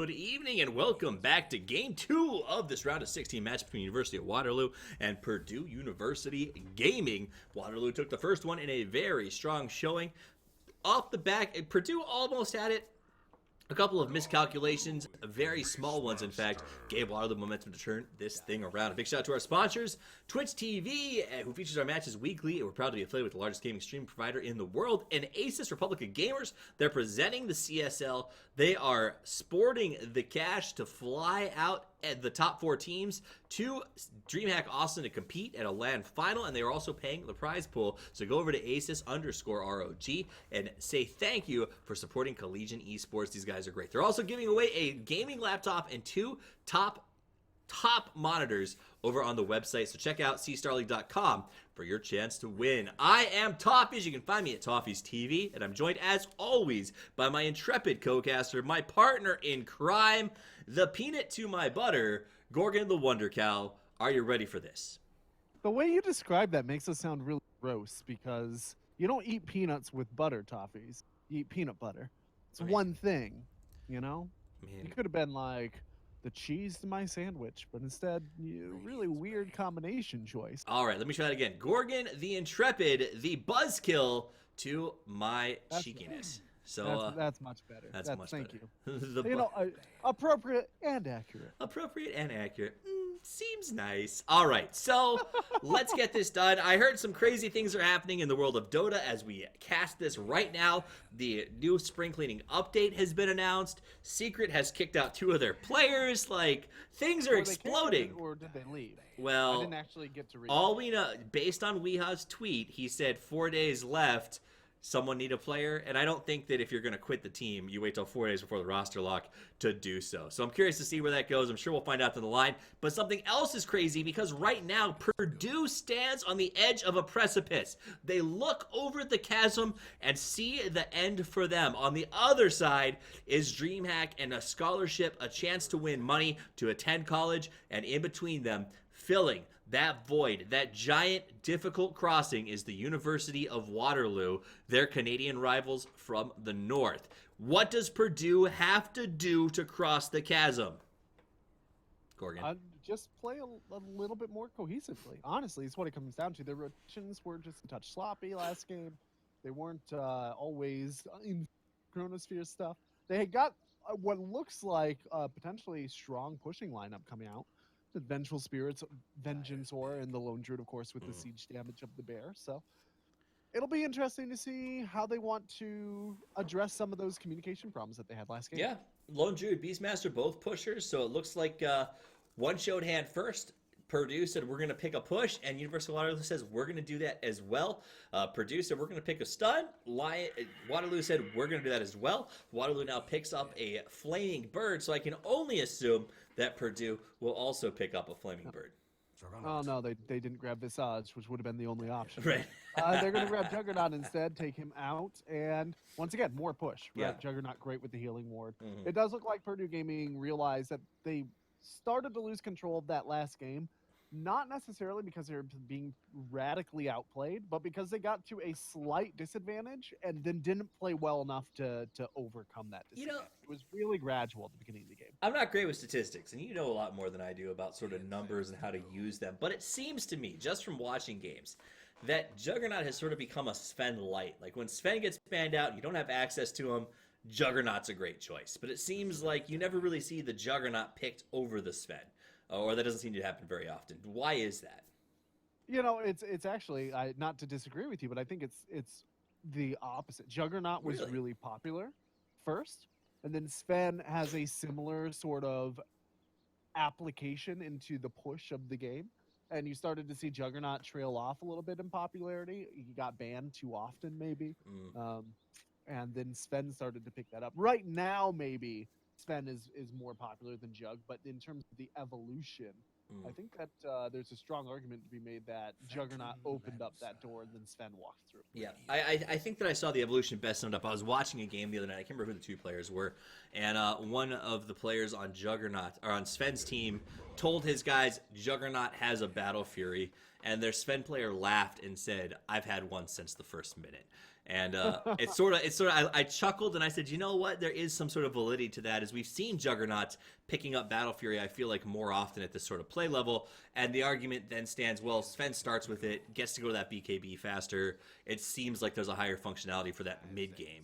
Good evening and welcome back to Game 2 of this round of 16 match between University of Waterloo and Purdue University Gaming. Waterloo took the first one in a very strong showing. Off the back, Purdue almost had it. A couple of miscalculations, very small ones in fact, gave Waterloo the momentum to turn this thing around. A big shout out to our sponsors, Twitch TV, who features our matches weekly, and we're proud to be affiliated with the largest gaming streaming provider in the world, and Asus Republic of Gamers. They're presenting the CSL. They are sporting the cash to fly out at the top 4 teams to DreamHack Austin to compete at a LAN final, and they are also paying the prize pool. So go over to Asus_ROG and say thank you for supporting collegiate esports. These guys are great. They're also giving away a gaming laptop and 2 top monitors over on the website. So check out cstarleague.com for your chance to win. I am Toffees. You can find me at Toffees TV, and I'm joined as always by my intrepid co-caster, my partner in crime, the peanut to my butter, Gorgon the Wonder Cow. Are you ready for this? The way you describe that makes us sound really gross because you don't eat peanuts with butter, Toffees. You eat peanut butter. It's one thing, you know? Man. You could have been like the cheese to my sandwich, but instead, you really weird combination choice. All right, let me try that again. Gorgon the intrepid, the buzzkill to my cheekiness. So that's much better. That's much thank better. you. You know, appropriate and accurate. Appropriate and accurate. Seems nice. All right, so let's get this done. I heard some crazy things are happening in the world of Dota as we cast this right now. The new spring cleaning update has been announced. Secret has kicked out 2 of their players. Like, things are exploding. Or did they leave? Well, I didn't actually get to read all we know, based on Weeha's tweet, he said 4 days left. Someone need a player, and I don't think that if you're going to quit the team, you wait till 4 days before the roster lock to do so. So I'm curious to see where that goes. I'm sure we'll find out down the line. But something else is crazy because right now, Purdue stands on the edge of a precipice. They look over the chasm and see the end for them. On the other side is DreamHack and a scholarship, a chance to win money to attend college, and in between them, filling that void, that giant difficult crossing, is the University of Waterloo, their Canadian rivals from the north. What does Purdue have to do to cross the chasm? Gorgon. Just play a little bit more cohesively. Honestly, it's what it comes down to. Their rotations were just a touch sloppy last game. They weren't always in Chronosphere stuff. They had got what looks like a potentially strong pushing lineup coming out. The Vengeful Spirits, Vengeance Aura, and the Lone Druid, of course, with the siege damage of the bear. So it'll be interesting to see how they want to address some of those communication problems that they had last game. Yeah, Lone Druid, Beastmaster, both pushers. So it looks like one showed hand first. Purdue said, we're going to pick a push, and University of Waterloo says, we're going to do that as well. Purdue said, we're going to pick a stun. Waterloo said, we're going to do that as well. Waterloo now picks up a Flaming Bird, so I can only assume that Purdue will also pick up a Flaming Bird. Oh, no, they didn't grab Visage, which would have been the only option. Right. They're going to grab Juggernaut instead, take him out, and once again, more push. Right? Yeah. Juggernaut great with the healing ward. It does look like Purdue Gaming realized that they started to lose control of that last game. Not necessarily because they're being radically outplayed, but because they got to a slight disadvantage and then didn't play well enough to overcome that disadvantage. You know, it was really gradual at the beginning of the game. I'm not great with statistics, and you know a lot more than I do about sort of numbers and how to use them, but it seems to me, just from watching games, that Juggernaut has sort of become a Sven light. Like, when Sven gets banned out and you don't have access to him, Juggernaut's a great choice. But it seems like you never really see the Juggernaut picked over the Sven. Or that doesn't seem to happen very often. Why is that? You know, it's actually, not to disagree with you, but I think it's the opposite. Juggernaut was really popular first, and then Sven has a similar sort of application into the push of the game. And you started to see Juggernaut trail off a little bit in popularity. He got banned too often, maybe. And then Sven started to pick that up. Right now, maybe Sven is more popular than Jug, but in terms of the evolution, I think that there's a strong argument to be made that Juggernaut opened up that door and then Sven walked through. Yeah, I think that I saw the evolution best summed up. I was watching a game the other night. I can't remember who the 2 players were, and one of the players on Juggernaut or on Sven's team told his guys Juggernaut has a Battle Fury, and their Sven player laughed and said, "I've had one since the first minute." And it's sort of. I chuckled and I said, you know what? There is some sort of validity to that, as we've seen Juggernauts picking up Battle Fury. I feel like more often at this sort of play level, and the argument then stands: well, Sven starts with it, gets to go to that BKB faster. It seems like there's a higher functionality for that mid game.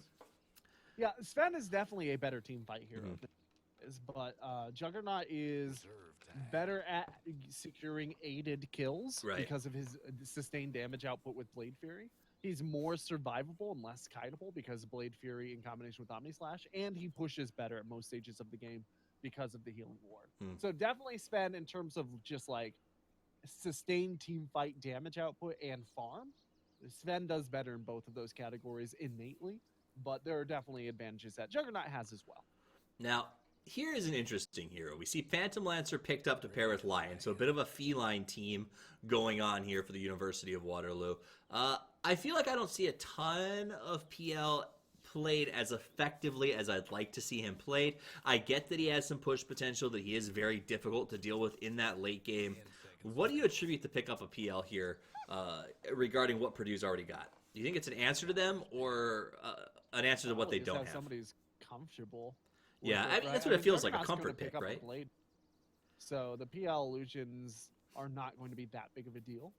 Yeah, Sven is definitely a better team fight hero, but Juggernaut is better at securing aided kills because of his sustained damage output with Blade Fury. He's more survivable and less kitable because of Blade Fury in combination with Omni Slash, and he pushes better at most stages of the game because of the healing ward. So definitely Sven in terms of just like sustained team fight damage output and farm. Sven does better in both of those categories innately, but there are definitely advantages that Juggernaut has as well. Now, here is an interesting hero. We see Phantom Lancer picked up to pair with Lion, so a bit of a feline team going on here for the University of Waterloo. I feel like I don't see a ton of PL played as effectively as I'd like to see him played. I get that he has some push potential, that he is very difficult to deal with in that late game. What do you attribute the pickup of PL here regarding what Purdue's already got? Do you think it's an answer to them, or an answer to what they don't have? Somebody's comfortable. Yeah, it, that's what it feels like, a comfort pick, right? So the PL illusions are not going to be that big of a deal.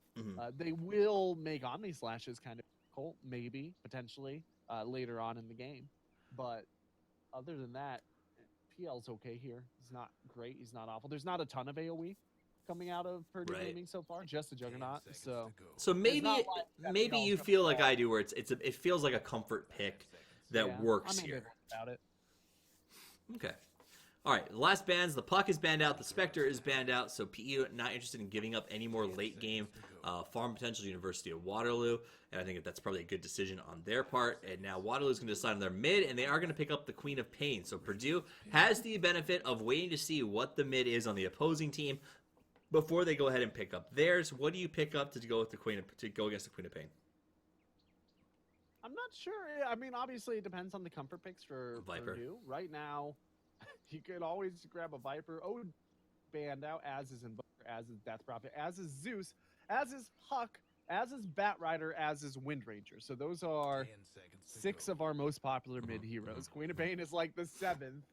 They will make Omni Slashes kind of difficult, maybe, potentially, later on in the game. But other than that, PL's okay here. He's not great. He's not awful. There's not a ton of AoE coming out of Purdue Gaming so far, just a Juggernaut. So maybe you feel like I do, where it feels like a comfort pick that works here. About it. Okay. All right, the last bans, the Puck is banned out, the Spectre is banned out, so PE not interested in giving up any more late game farm potential to University of Waterloo, and I think that's probably a good decision on their part. And now Waterloo is going to decide on their mid, and they are going to pick up the Queen of Pain. So Purdue has the benefit of waiting to see what the mid is on the opposing team before they go ahead and pick up theirs. What do you pick up to go with to go against the Queen of Pain? I'm not sure. I mean, obviously it depends on the comfort picks for Viper. Purdue. Right now, you could always grab a Viper. Banned out, as is Invoker, as is Death Prophet, as is Zeus, as is Huck, as is Bat Rider, as is Wind Ranger. So those are 6 of our most popular mid heroes. Queen of Pain is like the 7th.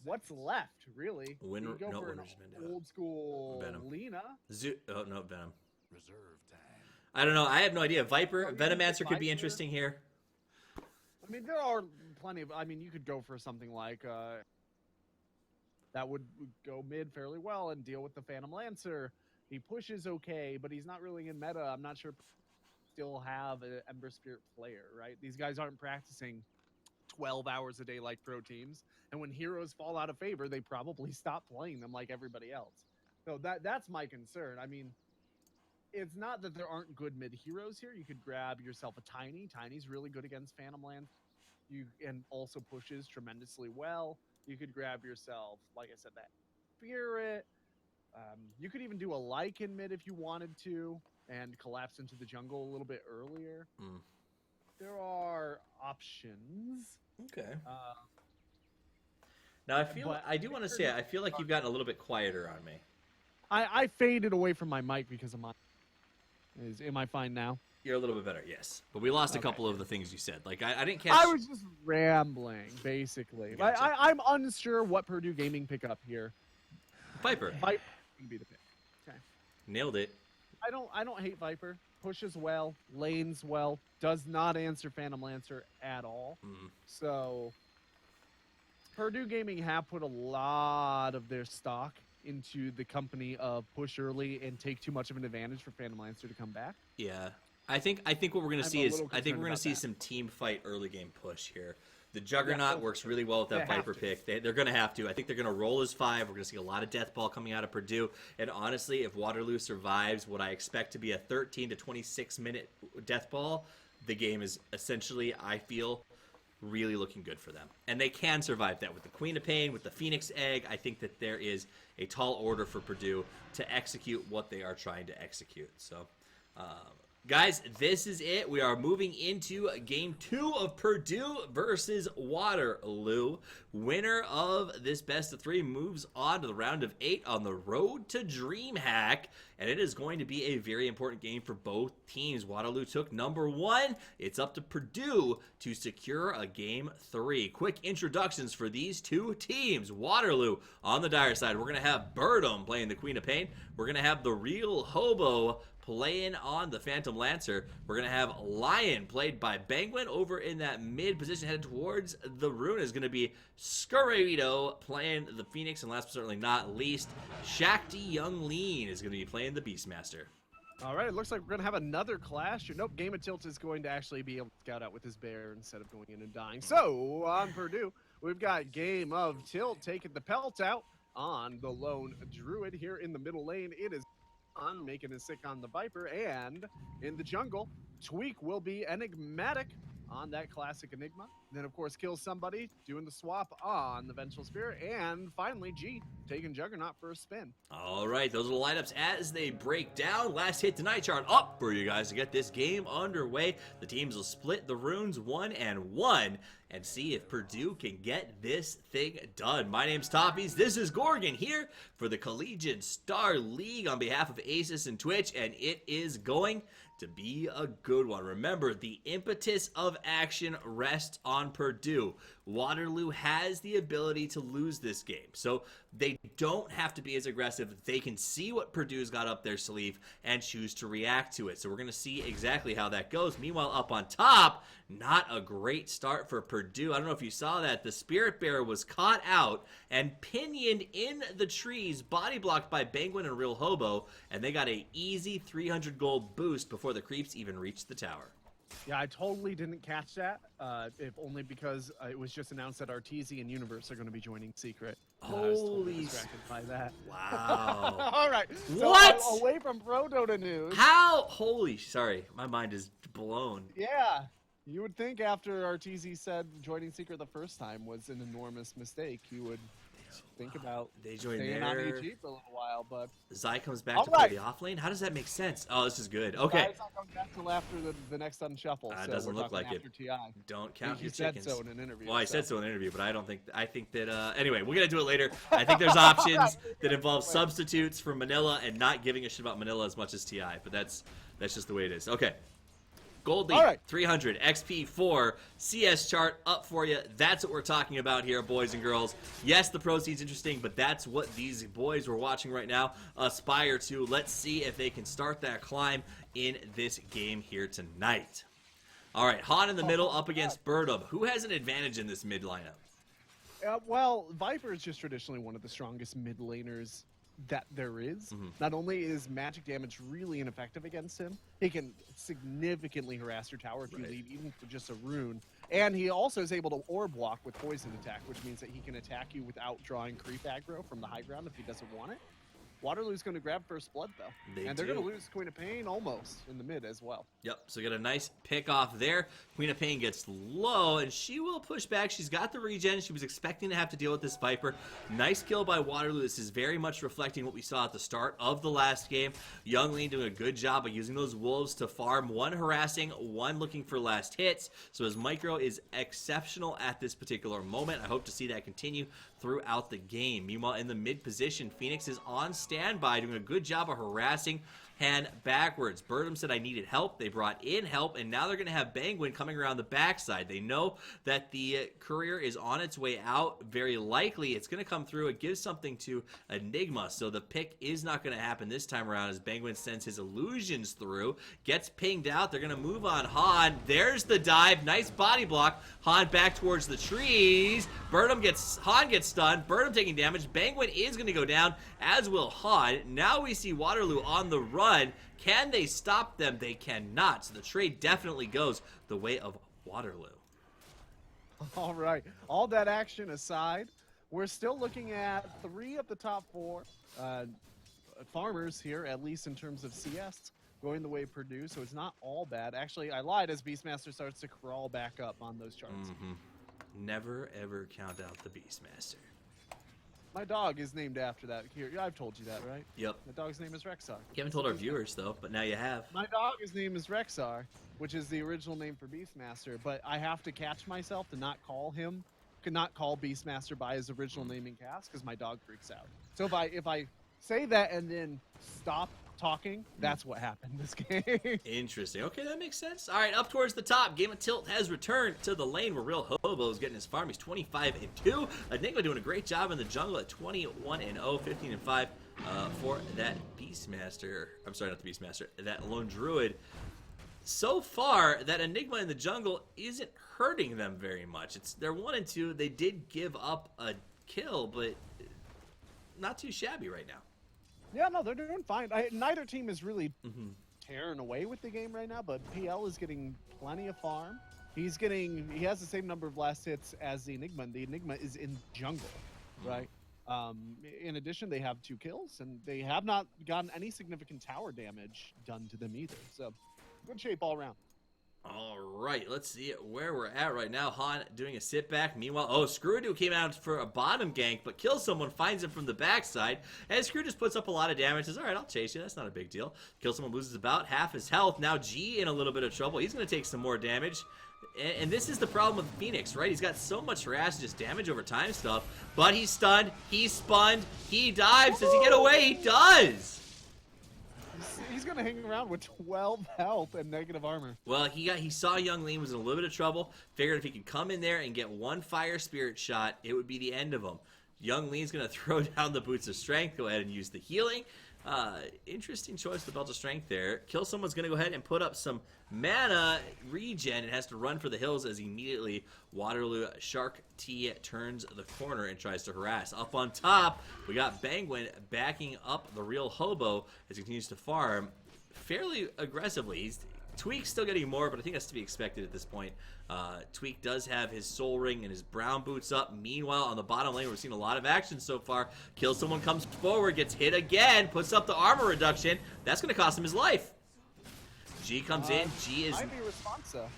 What's left, really? You go for an old school Venom. Lena. No, Venom. Reserve time. I don't know. I have no idea. Viper, Venomancer could be interesting here. I mean, there are plenty of. I mean, you could go for something like that would go mid fairly well and deal with the Phantom Lancer. He pushes okay, but he's not really in meta. I'm not sure. Still have an Ember Spirit player, right? These guys aren't practicing 12 hours a day like pro teams, and when heroes fall out of favor, they probably stop playing them like everybody else. So that's my concern. I mean, it's not that there aren't good mid heroes here. You could grab yourself a Tiny. Tiny's really good against Phantom Land. And also pushes tremendously well. You could grab yourself, like I said, that Spirit. You could even do a Lycan mid if you wanted to, and collapse into the jungle a little bit earlier. There are options. Okay. Now I do want to say I feel like you've gotten a little bit quieter on me. I faded away from my mic because of my. Am I fine now? You're a little bit better, yes. But we lost a couple of the things you said. Like I didn't catch. I was just rambling, basically. Gotcha. I'm unsure what Purdue Gaming pick up here. Viper. Viper can be the pick. Okay. Nailed it. I don't hate Viper. Pushes well, lanes well, does not answer Phantom Lancer at all. So Purdue Gaming have put a lot of their stock into the company of push early and take too much of an advantage for Phantom Lancer to come back. Yeah. I think what we're going to see is we're going to see some team fight early game push here. The Juggernaut works really well with that Viper pick. They're going to have to. I think they're going to roll as 5. We're going to see a lot of death ball coming out of Purdue. And honestly, if Waterloo survives what I expect to be a 13 to 26 minute death ball, the game is essentially, I feel, really looking good for them. And they can survive that with the Queen of Pain, with the Phoenix Egg. I think that there is a tall order for Purdue to execute what they are trying to execute. So Guys, this is it. We are moving into game 2 of Purdue versus Waterloo. Winner of this best of 3 moves on to the round of 8 on the road to DreamHack. And it is going to be a very important game for both teams. Waterloo took number 1. It's up to Purdue to secure a game 3. Quick introductions for these two teams. Waterloo on the dire side. We're going to have Birdum playing the Queen of Pain. We're going to have the Real Hobo playing on the Phantom Lancer. We're going to have Lion, played by Penguin, over in that mid position, headed towards the Rune. Is going to be Skurrito playing the Phoenix. And last but certainly not least, Shakti Young Lean is going to be playing the Beastmaster. All right, it looks like we're going to have another clash. Nope, Game of Tilt is going to actually be able to scout out with his bear instead of going in and dying. So, on Purdue, we've got Game of Tilt taking the pelt out on the lone Druid here in the middle lane. It is on making it sick on the Viper, and in the jungle, Tweak will be enigmatic on that classic Enigma. Then, of course, kills somebody, doing the swap on the Vengeful Spirit, and finally, G taking Juggernaut for a spin. All right, those are the lineups as they break down. Last hit tonight chart up for you guys to get this game underway. The teams will split the runes 1-1 and see if Purdue can get this thing done. My name's Toppies. This is Gorgon here for the Collegiate Star League on behalf of Asus and Twitch, and it is going to be a good one. Remember, the impetus of action rests on Purdue. Waterloo has the ability to lose this game, so they don't have to be as aggressive. They can see what Purdue's got up their sleeve and choose to react to it. So we're going to see exactly how that goes. Meanwhile, up on top, not a great start for Purdue. I don't know if you saw that. The Spirit Bearer was caught out and pinioned in the trees, body blocked by Penguin and Real Hobo, and they got a easy 300 gold boost before the creeps even reached the tower. Yeah, I totally didn't catch that, if only because it was just announced that Arteezy and Universe are going to be joining Secret. I was totally distracted by that. Wow. All right. What? So, away from Pro Dota news. How? Holy, sorry. My mind is blown. Yeah. You would think after Arteezy said joining Secret the first time was an enormous mistake, you would think about they joined staying on AG for a little while, but Zai comes back to play the offlane. How does that make sense? Oh, this is good. Okay. Zai's not coming back till after the next unshuffle. It so doesn't we're look like after it. TI. Don't count your said chickens. so in an interview. Well, I said so in an interview, but I think that anyway, we're gonna do it later. I think there's options that involve substitutes for Manila and not giving a shit about Manila as much as TI, but that's just the way it is. Okay. Gold League, 300, XP 4, CS chart up for you. That's what we're talking about here, boys and girls. Yes, the proceed's interesting, but that's what these boys we're watching right now aspire to. Let's see if they can start that climb in this game here tonight. All right, Han in the middle up against Birdum. Who has an advantage in this mid lineup? Well, Viper is just traditionally one of the strongest mid laners that there is. Not only is magic damage really ineffective against him, he can significantly harass your tower if you leave even for just a rune. And he also is able to orb walk with poison attack, which means that he can attack you without drawing creep aggro from the high ground if he doesn't want it. Waterloo's going to grab first blood, though. They're going to lose Queen of Pain almost in the mid as well. Yep, so get a nice pick off there. Queen of Pain gets low, and she will push back. She's got the regen. She was expecting to have to deal with this Viper. Nice kill by Waterloo. This is very much reflecting what we saw at the start of the last game. Young Lean doing a good job of using those wolves to farm. One harassing, one looking for last hits. So his micro is exceptional at this particular moment. I hope to see that continue throughout the game. Meanwhile, in the mid position, Phoenix is on standby, doing a good job of harassing Han backwards. Birdum said I needed help. They brought in help, and now they're going to have Penguin coming around the backside. They know that the courier is on its way out. Very likely it's going to come through. It gives something to Enigma, so the pick is not going to happen this time around as Penguin sends his illusions through. Gets pinged out. They're going to move on Han. There's the dive. Nice body block. Han back towards the trees. Han gets stunned. Birdum taking damage. Penguin is going to go down, as will Han. Now we see Waterloo on the run. Can they stop them? They cannot. So the trade definitely goes the way of Waterloo. All right. All that action aside, we're still looking at 3 of the top 4 farmers here, at least in terms of CS, going the way of Purdue. So it's not all bad. Actually, I lied as Beastmaster starts to crawl back up on those charts. Never, ever count out the Beastmaster. My dog is named after that. Here, I've told you that, right? Yep. My dog's name is Rexar. You haven't told our viewers, though, but now you have. My dog's name is Rexar, which is the original name for Beastmaster, but I have to catch myself to not call Beastmaster by his original name in cast because my dog freaks out. So if I say that and then stop talking, that's what happened this game. Interesting. Okay, that makes sense. All right, up towards the top. Game of Tilt has returned to the lane where Real Hobo is getting his farm. He's 25-2. Enigma doing a great job in the jungle at 21-0, 15-5 for that Beastmaster. I'm sorry, not the Beastmaster. That Lone Druid. So far, that Enigma in the jungle isn't hurting them very much. They're 1-2. They did give up a kill, but not too shabby right now. Yeah, no, they're doing fine. Neither team is really tearing away with the game right now, but PL is getting plenty of farm. He has the same number of last hits as the Enigma, and the Enigma is in jungle, right? In addition, they have 2 kills, and they have not gotten any significant tower damage done to them either. So, good shape all around. All right, let's see where we're at right now. Han doing a sit back. Meanwhile, Screw came out for a bottom gank, but kills someone, finds him from the backside. And Screw just puts up a lot of damage. Says, all right, I'll chase you. That's not a big deal. Kills someone, loses about half his health. Now G in a little bit of trouble. He's going to take some more damage. And this is the problem with Phoenix, right? He's got so much harass, just damage over time stuff. But he's stunned. He's spun. He dives. Does he get away? He does. He's gonna hang around with 12 health and negative armor. Well, he saw Young Lean was in a little bit of trouble. Figured if he could come in there and get one fire spirit shot, it would be the end of him. Young Lean's gonna throw down the boots of strength. Go ahead and use the healing. Interesting choice, the belt of strength there. Kill someone's gonna go ahead and put up some mana regen. It has to run for the hills as immediately Waterloo Shark T turns the corner and tries to harass. Up on top, we got Bangwin backing up the Real Hobo as he continues to farm fairly aggressively. Tweak's still getting more, but I think that's to be expected at this point. Tweak does have his soul ring and his brown boots up. Meanwhile, on the bottom lane, we're seeing a lot of action so far. Kills someone, comes forward, gets hit again, puts up the armor reduction. That's going to cost him his life. G comes in.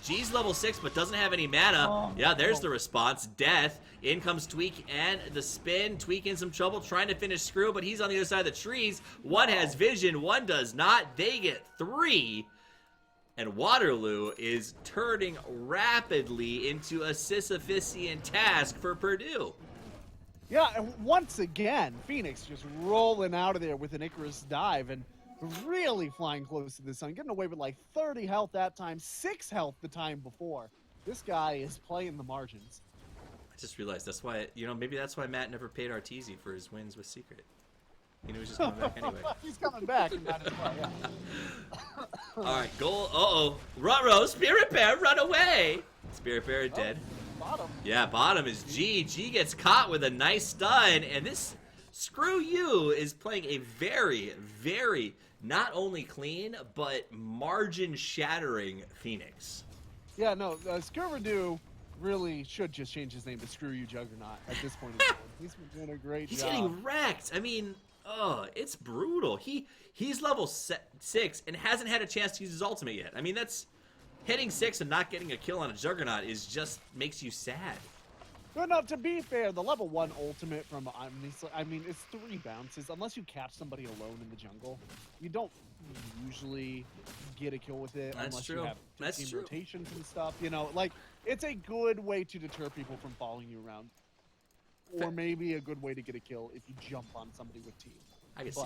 G's level 6, but doesn't have any mana. Yeah, there's the response. Death. In comes Tweak and the spin. Tweak in some trouble trying to finish Screw, but he's on the other side of the trees. One has vision, one does not. They get 3. And Waterloo is turning rapidly into a Sisyphusian task for Purdue. Yeah, and once again, Phoenix just rolling out of there with an Icarus dive and really flying close to the sun, getting away with like 30 health that time, 6 health the time before. This guy is playing the margins. I just realized that's why, maybe that's why Matt never paid Arteezy for his wins with Secret. He knew he was just coming back anyway. He's coming back. And might as well, yeah. All right, goal. Ruh-roh, Spirit Bear, run away. Spirit Bear dead. Bottom. Yeah, bottom is G. G gets caught with a nice stun, and this Screw You is playing a very, very not only clean, but margin-shattering Phoenix. Yeah, no, Screw really should just change his name to Screw You Juggernaut at this point in time. He's been doing a great job. He's getting wrecked. I mean, it's brutal. He's level 6 and hasn't had a chance to use his ultimate yet. I mean, that's hitting 6 and not getting a kill on a Juggernaut is just makes you sad. But no, to be fair, the level 1 ultimate from I mean, it's 3 bounces. Unless you catch somebody alone in the jungle, you don't usually get a kill with it. That's unless true. You have That's team true. rotations and stuff. Like it's a good way to deter people from following you around. Or maybe a good way to get a kill if you jump on somebody with team. I can see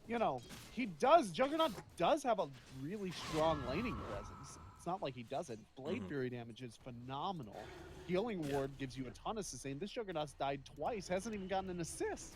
that. Juggernaut does have a really strong laning presence. It's not like he doesn't. Blade Fury damage is phenomenal. Healing Ward gives you a ton of sustain. This Juggernaut's died twice, hasn't even gotten an assist.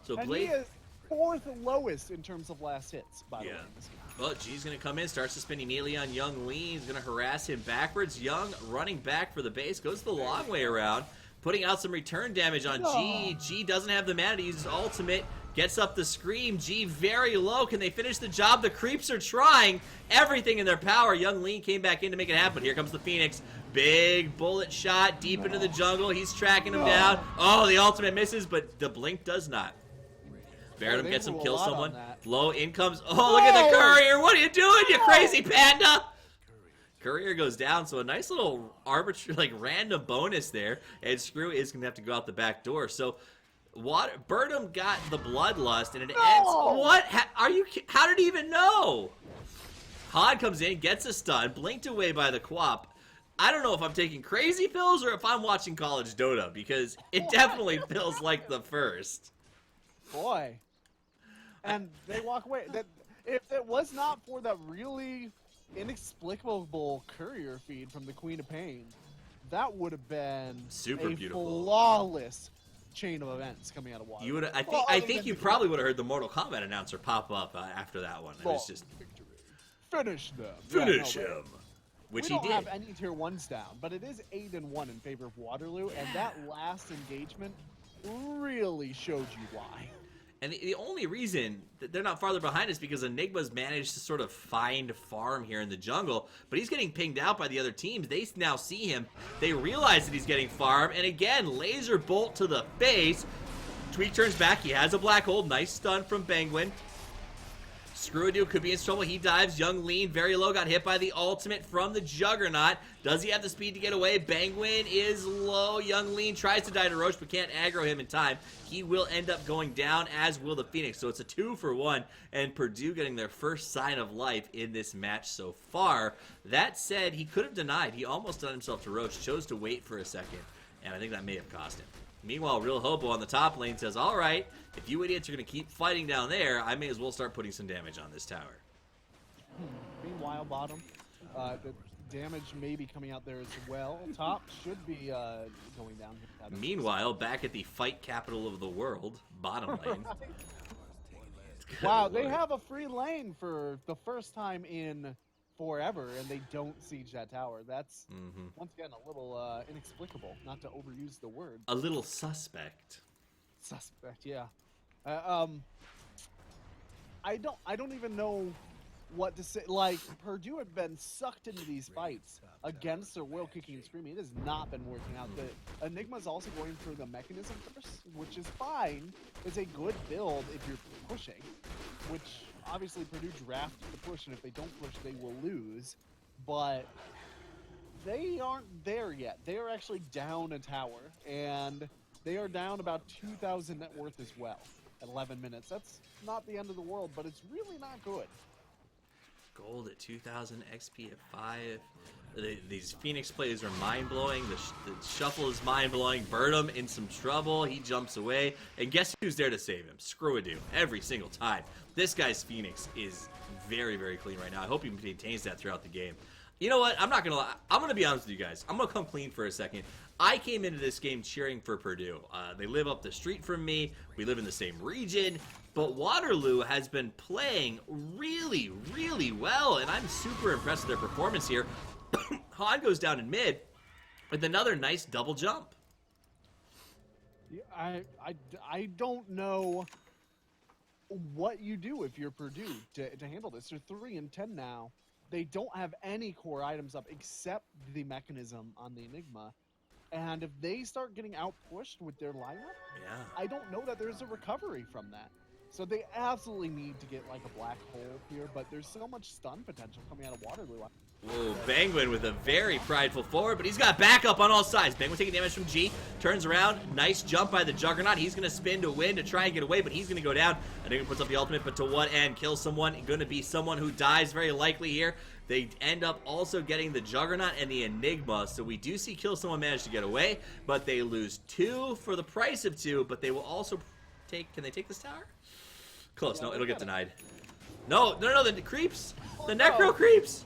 So and Blade... he is 4th lowest in terms of last hits, by the way. In this game. Well, G's going to come in, starts to spin immediately on Young Lean. He's going to harass him backwards. Young running back for the base, goes the long way around, putting out some return damage on G. G doesn't have the mana to use his ultimate. Gets up the scream. G very low. Can they finish the job? The creeps are trying everything in their power. Young Lean came back in to make it happen. Here comes the Phoenix. Big bullet shot deep into the jungle. He's tracking him down. Oh, the ultimate misses, but the blink does not. Baradum gets him, kills someone. Low in comes. Oh, look at the courier. What are you doing, you crazy panda? Courier goes down, so a nice little arbitrary, like random bonus there, and Screw is gonna have to go out the back door. So, Birdham got the bloodlust, and it ends. What? How did he even know? Hod comes in, gets a stun, blinked away by the Quap. I don't know if I'm taking crazy pills or if I'm watching college Dota, because it definitely feels like the first. Boy. And they walk away. If it was not for that really inexplicable courier feed from the Queen of Pain, that would have been super beautiful, flawless chain of events coming out of Water. You would, I think you probably would have heard the Mortal Kombat announcer pop up after that one. It was just finish them, finish him, which he did. We don't have any tier 1s down, but it is 8-1 in favor of Waterloo, and that last engagement really showed you why. And the only reason that they're not farther behind is because Enigma's managed to sort of find farm here in the jungle, but he's getting pinged out by the other teams. They now see him. They realize that he's getting farm, and again, laser bolt to the face. Tweak turns back. He has a black hole. Nice stun from Penguin. Screwadoo could be in trouble. He dives. Young Lean, very low, got hit by the ultimate from the Juggernaut. Does he have the speed to get away? Penguin is low. Young Lean tries to die to Roche, but can't aggro him in time. He will end up going down, as will the Phoenix. So it's a 2-for-1, and Purdue getting their first sign of life in this match so far. That said, he could have denied. He almost done himself to Roche, chose to wait for a second, and I think that may have cost him. Meanwhile, Real Hobo on the top lane says, all right, if you idiots are going to keep fighting down there, I may as well start putting some damage on this tower. Meanwhile, bottom, the damage may be coming out there as well. Top should be going down. Meanwhile, back at the fight capital of the world, bottom lane. Wow, they have a free lane for the first time in forever, and they don't siege that tower. That's, once again, a little inexplicable, not to overuse the word. A little suspect. Suspect, yeah. I don't even know what to say. Like, Purdue have been sucked into these fights against their will kicking and screaming. It has not been working out. The Enigma's also going through the mechanism first, which is fine. It's a good build if you're pushing, which obviously Purdue drafted the push, and if they don't push, they will lose. But they aren't there yet. They are actually down a tower, and they are down about 2,000 net worth as well at 11 minutes. That's not the end of the world, but it's really not good. Gold at 2,000, XP at 5. These Phoenix plays are mind-blowing. The shuffle is mind-blowing. Birdham in some trouble. He jumps away. And guess who's there to save him? Screwadoo. Every single time. This guy's Phoenix is very, very clean right now. I hope he maintains that throughout the game. You know what? I'm not going to lie. I'm going to be honest with you guys. I'm going to come clean for a second. I came into this game cheering for Purdue. They live up the street from me. We live in the same region. But Waterloo has been playing really, really well, and I'm super impressed with their performance here. Han goes down in mid with another nice double jump. Yeah, I don't know what you do if you're Purdue to handle this. They're 3-10 now. They don't have any core items up except the mechanism on the Enigma. And if they start getting out-pushed with their lineup, I don't know that there's a recovery from that. So they absolutely need to get like a black hole here, but there's so much stun potential coming out of Waterloo. Whoa, Penguin with a very prideful forward, but he's got backup on all sides. Penguin taking damage from G, turns around, nice jump by the Juggernaut. He's going to spin to win to try and get away, but he's going to go down. Enigma puts up the ultimate, but to what end? Kills someone, going to be someone who dies very likely here. They end up also getting the Juggernaut and the Enigma, so we do see Kill Someone manage to get away, but they lose 2 for the price of 2, but they will also take, can they take this tower? Close, no, it'll get denied. No, the creeps, the Necro creeps.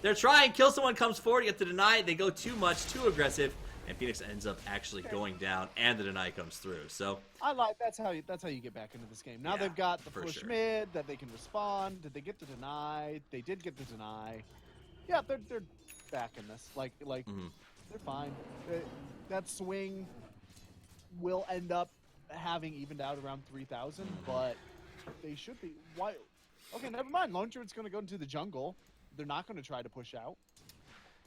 They're trying, Kill Someone comes forward, get the deny, they go too much, too aggressive, and Phoenix ends up actually going down, and the deny comes through, so. I like, that's how you get back into this game. Now they've got the push mid, that they can respond. Did they get the deny? They did get the deny. Yeah, they're back in this, like they're fine. That swing will end up having evened out around 3,000, but they should be. Why? Okay, never mind. Lone Druid's going to go into the jungle. They're not going to try to push out.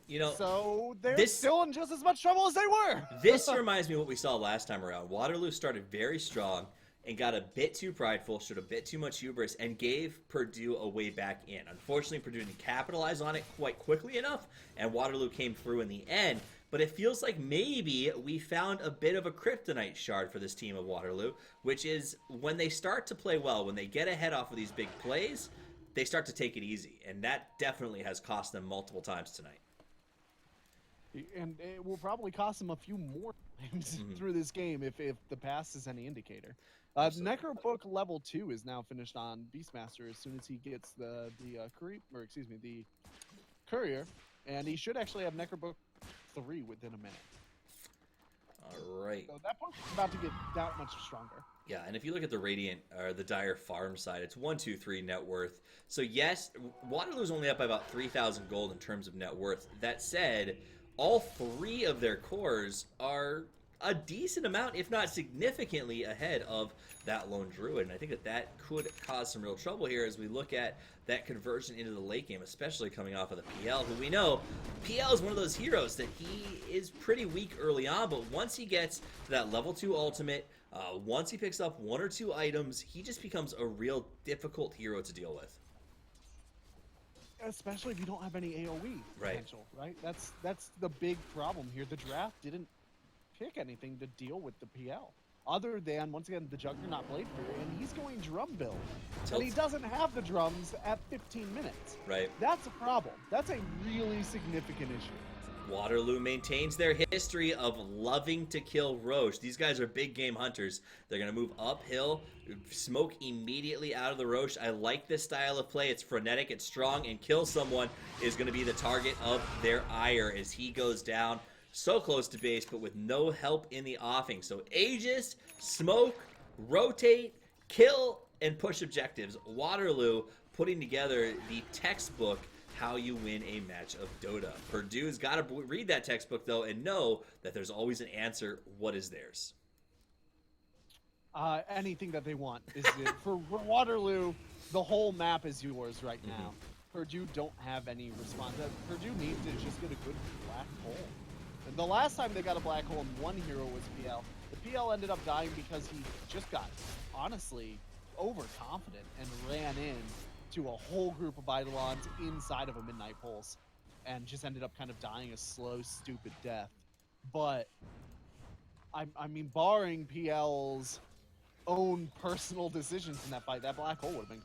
You know, so they're still in just as much trouble as they were. This reminds me of what we saw last time around. Waterloo started very strong, and got a bit too prideful, showed a bit too much hubris, and gave Purdue a way back in. Unfortunately, Purdue didn't capitalize on it quite quickly enough, and Waterloo came through in the end. But it feels like maybe we found a bit of a kryptonite shard for this team of Waterloo, which is when they start to play well, when they get ahead off of these big plays, they start to take it easy. And that definitely has cost them multiple times tonight. And it will probably cost them a few more times through this game if the pass is any indicator. Necrobook level 2 is now finished on Beastmaster as soon as he gets the courier, and he should actually have Necrobook 3 within a minute. All right. So that book's about to get that much stronger. Yeah, and if you look at the Radiant or the Dire farm side, it's 123 net worth. So yes, Waterloo's only up by about 3,000 gold in terms of net worth. That said, all 3 of their cores are a decent amount, if not significantly ahead of that lone druid. And I think that could cause some real trouble here as we look at that conversion into the late game, especially coming off of the PL, who we know PL is one of those heroes that he is pretty weak early on, but once he gets to that level 2 ultimate, once he picks up 1 or 2 items, he just becomes a real difficult hero to deal with. Especially if you don't have any AoE potential, right? That's the big problem here. The draft didn't pick anything to deal with the PL. Other than, once again, the Juggernaut Blade Fury, and he's going drum build. And he doesn't have the drums at 15 minutes. Right. That's a problem. That's a really significant issue. Waterloo maintains their history of loving to kill Roche. These guys are big game hunters. They're going to move uphill, smoke immediately out of the Roche. I like this style of play. It's frenetic, it's strong, and kill someone is going to be the target of their ire as he goes down. So close to base, but with no help in the offing. So Aegis, smoke, rotate, kill, and push objectives. Waterloo putting together the textbook how you win a match of Dota. Purdue's got to read that textbook, though, and know that there's always an answer. What is theirs? Anything that they want. For Waterloo, the whole map is yours right now. Purdue don't have any response. Purdue needs to just get a good black hole. And the last time they got a black hole and one hero was PL. The PL ended up dying because he just got, honestly, overconfident and ran in to a whole group of Eidolons inside of a Midnight Pulse and just ended up kind of dying a slow, stupid death. But, I mean, barring PL's own personal decisions in that fight, that black hole would have been...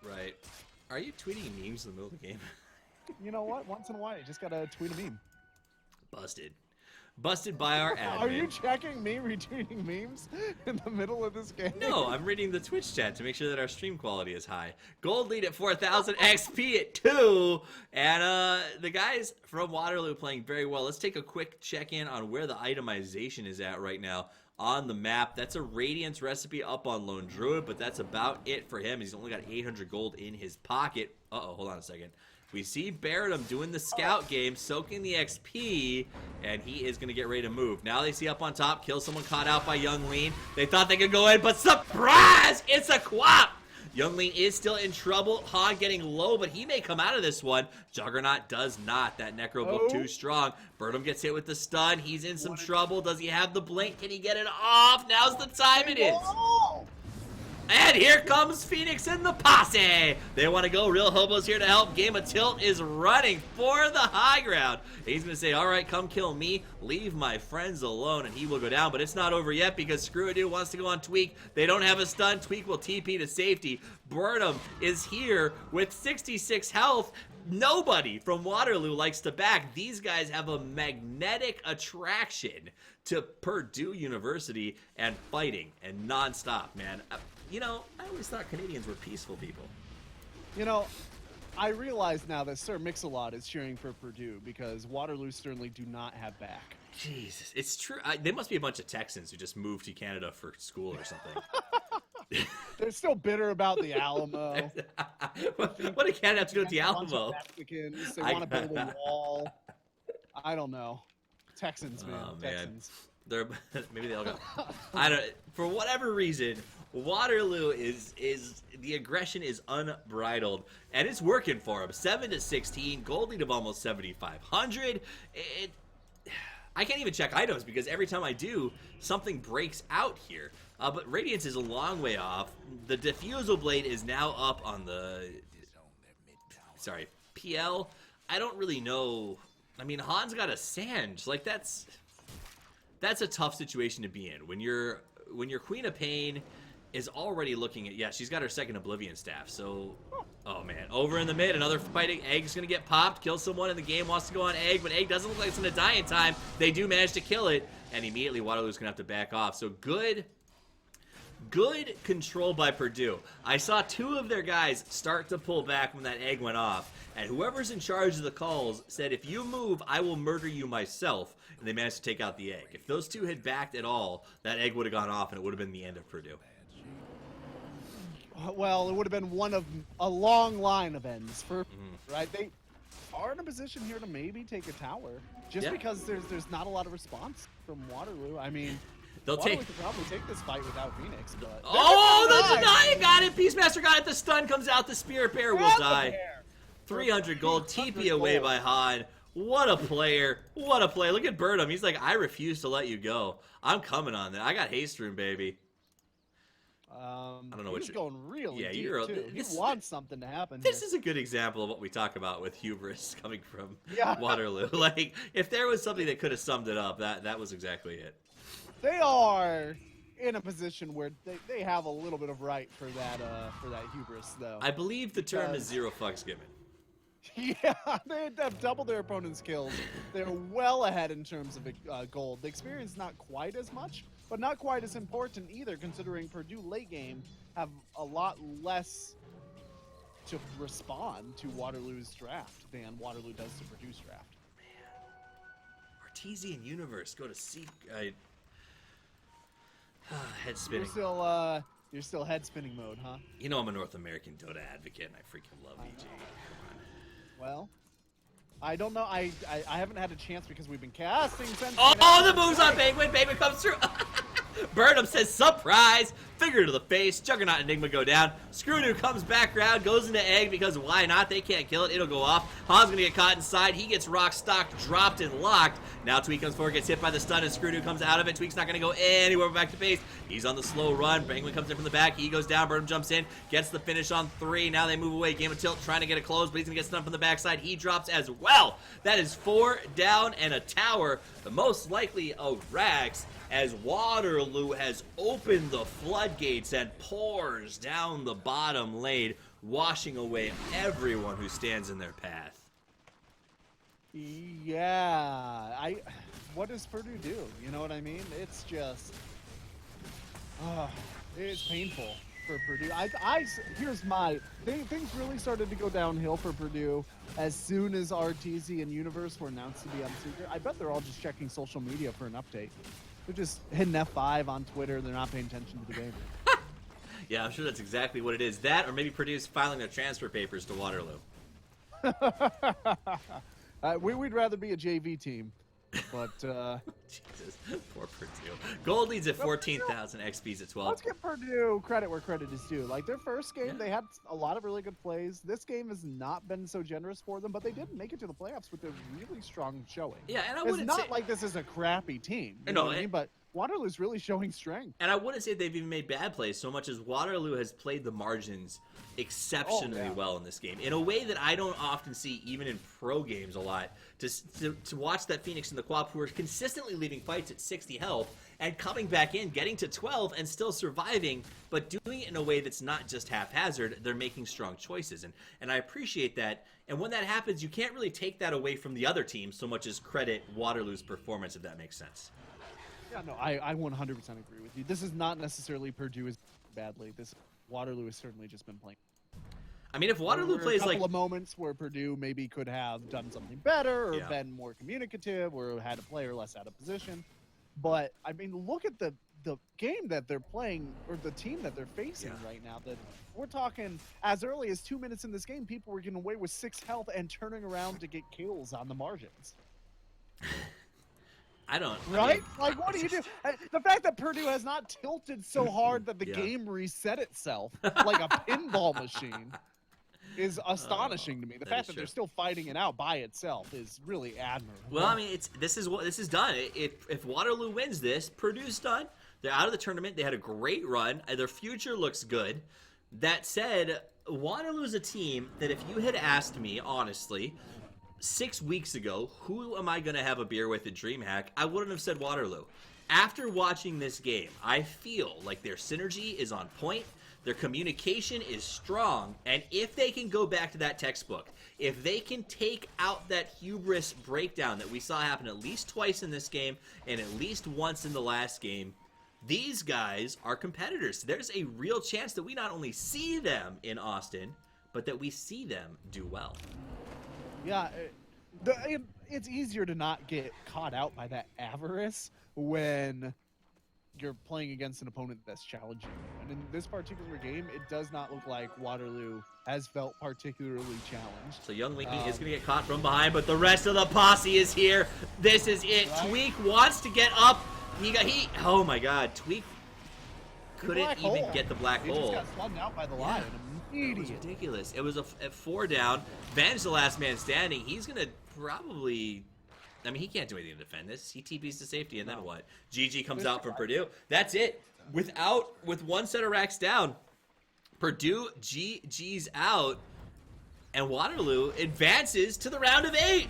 Right. Are you tweeting memes in the middle of the game? You know what? Once in a while, you just gotta tweet a meme. Busted. Busted by our admin. Are you checking me retweeting memes in the middle of this game? No, I'm reading the Twitch chat to make sure that our stream quality is high. Gold lead at 4,000, XP at 2, and the guys from Waterloo playing very well. Let's take a quick check-in on where the itemization is at right now on the map. That's a Radiance recipe up on Lone Druid, but that's about it for him. He's only got 800 gold in his pocket. Uh-oh, hold on a second. We see Barradum doing the scout game, soaking the XP, and he is going to get ready to move. Now they see up on top, kill someone caught out by Young Lean. They thought they could go in, but surprise! It's a quap! Young Lean is still in trouble. Han getting low, but he may come out of this one. Juggernaut does not. That Necro Book too strong. Barradum gets hit with the stun. He's in some trouble. Does he have the blink? Can he get it off? Now's the time it is. And here comes Phoenix and the posse. They want to go. Real Hobos here to help. Game of Tilt is running for the high ground. He's going to say, all right, come kill me. Leave my friends alone. And he will go down. But it's not over yet because Screwadoo wants to go on Tweak. They don't have a stun. Tweak will TP to safety. Barradum is here with 66 health. Nobody from Waterloo likes to back. These guys have a magnetic attraction to Purdue University and fighting and nonstop, man. You know, I always thought Canadians were peaceful people. You know, I realize now that Sir Mix-a-Lot is cheering for Purdue because Waterloo certainly do not have back. Jesus, it's true. They must be a bunch of Texans who just moved to Canada for school or something. They're still bitter about the Alamo. What did Canada have to do with the Alamo? Mexicans, they want to build a wall. I don't know. Texans, man. Oh, man. Texans. Maybe they all got. I don't. For whatever reason, Waterloo is the aggression is unbridled, and it's working for him. 7-16, gold lead of almost 7,500. I can't even check items because every time I do, something breaks out here. But Radiance is a long way off. The Diffusal Blade is now up on the... Sorry, PL. I don't really know. I mean, Han's got a Sange. Like, that's a tough situation to be in. When your Queen of Pain is already looking at... Yeah, she's got her second Oblivion Staff, so... Oh, man. Over in the mid, another fighting. Egg's going to get popped, kill someone in the game, wants to go on Egg, but Egg doesn't look like it's going to die in time. They do manage to kill it, and immediately Waterloo's going to have to back off. So good control by Purdue. I saw two of their guys start to pull back when that Egg went off, and whoever's in charge of the calls said, if you move, I will murder you myself, and they managed to take out the Egg. If those two had backed at all, that Egg would have gone off, and it would have been the end of Purdue. Well, it would have been one of a long line of ends for right. They are in a position here to maybe take a tower, just because there's not a lot of response from Waterloo. I mean, Waterloo could probably take this fight without Phoenix, but the deny got it. Peacemaster got it. The stun comes out. The Spirit Bear will die. 300 gold. TP away by Han. What a player. What a player. Look at Birdham. He's like, I refuse to let you go. I'm coming on that. I got haste room, baby. I don't know what you're going really deep, too. You want something to happen This is a good example of what we talk about with hubris coming from Yeah. Waterloo. Like, if there was something that could have summed it up, that was exactly it. They are in a position where they have a little bit of right for that hubris, though. I believe the term is zero fucks given. Yeah, they have doubled their opponent's kills. They're well ahead in terms of gold. The experience not quite as much, but not quite as important either, considering Purdue late game have a lot less to respond to Waterloo's draft than Waterloo does to Purdue's draft. Man, Artesian Universe, go to seek. Head spinning. You're still head spinning mode, huh? You know I'm a North American Dota advocate, and I freaking love EG. Well, I don't know. I haven't had a chance because we've been casting since. Oh, the moves on Penguin. Penguin comes through. Birdham says, surprise! Finger to the face. Juggernaut and Enigma go down. Screwdoo comes back around, goes into Egg because why not? They can't kill it. It'll go off. Han's gonna get caught inside. He gets rock stock dropped and locked. Now Tweak comes forward, gets hit by the stun, and Screwdoo comes out of it. Tweak's not gonna go anywhere back to base. He's on the slow run. Penguin comes in from the back. He goes down. Birdham jumps in, gets the finish on 3. Now they move away. Game of Tilt trying to get it closed, but he's gonna get stunned from the backside. He drops as well. That is 4 down and a tower. The most likely of Rax, as Waterloo has opened the floodgates and pours down the bottom lane, washing away everyone who stands in their path. Yeah, what does Purdue do? You know what I mean? It's just, it's painful for Purdue. Here's things really started to go downhill for Purdue as soon as RTZ and Universe were announced to be on secret. I bet they're all just checking social media for an update. They're just hitting F5 on Twitter. They're not paying attention to the game. Yeah, I'm sure that's exactly what it is. That, or maybe Purdue's filing their transfer papers to Waterloo. We'd rather be a JV team, but Jesus, poor Purdue. Gold leads at 14,000, XP's at 12. Let's give Purdue credit where credit is due. Like their first game, they had a lot of really good plays. This game has not been so generous for them, but they did make it to the playoffs with a really strong showing. Yeah, and it's not like this is a crappy team. You know what I mean? But Waterloo's really showing strength. And I wouldn't say they've even made bad plays so much as Waterloo has played the margins exceptionally well in this game in a way that I don't often see even in pro games a lot. To watch that Phoenix and the Quap who are consistently leaving fights at 60 health and coming back in, getting to 12 and still surviving, but doing it in a way that's not just haphazard. They're making strong choices, and I appreciate that. And when that happens, you can't really take that away from the other team so much as credit Waterloo's performance, if that makes sense. Yeah, no, I 100% agree with you. This is not necessarily Purdue is badly. Waterloo has certainly just been playing. I mean, if Waterloo plays like a couple of moments where Purdue maybe could have done something better or been more communicative or had a player less out of position. But I mean, look at the game that they're playing or the team that they're facing right now. That we're talking as early as 2 minutes in this game, people were getting away with 6 health and turning around to get kills on the margins. Right? Like, what do you do? The fact that Purdue has not tilted so hard that the game reset itself like a pinball machine. is astonishing to me. The that fact is that true. they're still fighting it out by itself is really admirable. Well, I mean, this is done. If Waterloo wins this, Purdue's done. They're out of the tournament. They had a great run. Their future looks good. That said, Waterloo's a team that if you had asked me, honestly, 6 weeks ago, who am I going to have a beer with at DreamHack, I wouldn't have said Waterloo. After watching this game, I feel like their synergy is on point. Their communication is strong, and if they can go back to that textbook, if they can take out that hubris breakdown that we saw happen at least twice in this game and at least once in the last game, these guys are competitors. There's a real chance that we not only see them in Austin, but that we see them do well. Yeah, it's easier to not get caught out by that avarice when you're playing against an opponent that's challenging you. And in this particular game, it does not look like Waterloo has felt particularly challenged. So Young Linky is going to get caught from behind, but the rest of the posse is here. This is it. Right. Tweak wants to get up. Oh my God, Tweak couldn't even get the black He hole. just got slugged out by the line. It was ridiculous. It was a 4 down. Van's the last man standing. He's going to probably... I mean, he can't do anything to defend this. He TPs to safety, and then what? GG comes out from Purdue. That's it. With one set of racks down, Purdue GG's out, and Waterloo advances to the round of 8,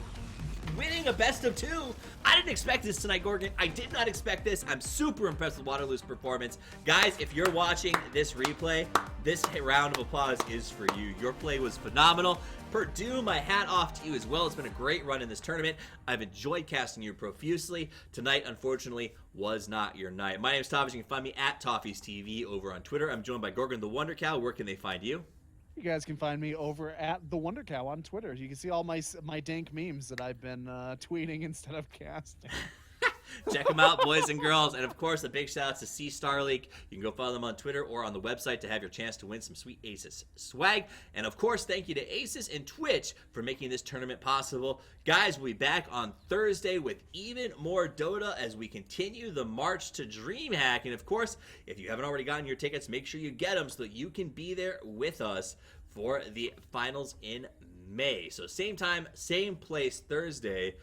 winning a best of 2. I didn't expect this tonight, Gorgon. I did not expect this. I'm super impressed with Waterloo's performance. Guys, if you're watching this replay, this round of applause is for you. Your play was phenomenal. Purdue, my hat off to you as well. It's been a great run in this tournament. I've enjoyed casting you profusely. Tonight, unfortunately, was not your night. My name is Tavish. You can find me at Toffees TV over on Twitter. I'm joined by Gorgon the Wonder Cow. Where can they find you? You guys can find me over at the Wonder Cow on Twitter. You can see all my dank memes that I've been tweeting instead of casting. Check them out, boys and girls. And of course, a big shout out to C Star League. You can go follow them on Twitter or on the website to have your chance to win some sweet Asus swag. And of course, thank you to Asus and Twitch for making this tournament possible. Guys, we'll be back on Thursday with even more Dota as we continue the march to DreamHack. And of course, if you haven't already gotten your tickets, make sure you get them so that you can be there with us for the finals in May. So same time, same place, Thursday.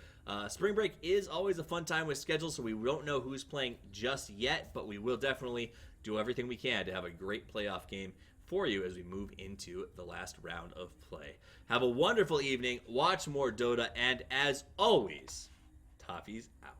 Spring break is always a fun time with schedules, so we don't know who's playing just yet, but we will definitely do everything we can to have a great playoff game for you as we move into the last round of play. Have a wonderful evening, watch more Dota, and as always, Toffees out.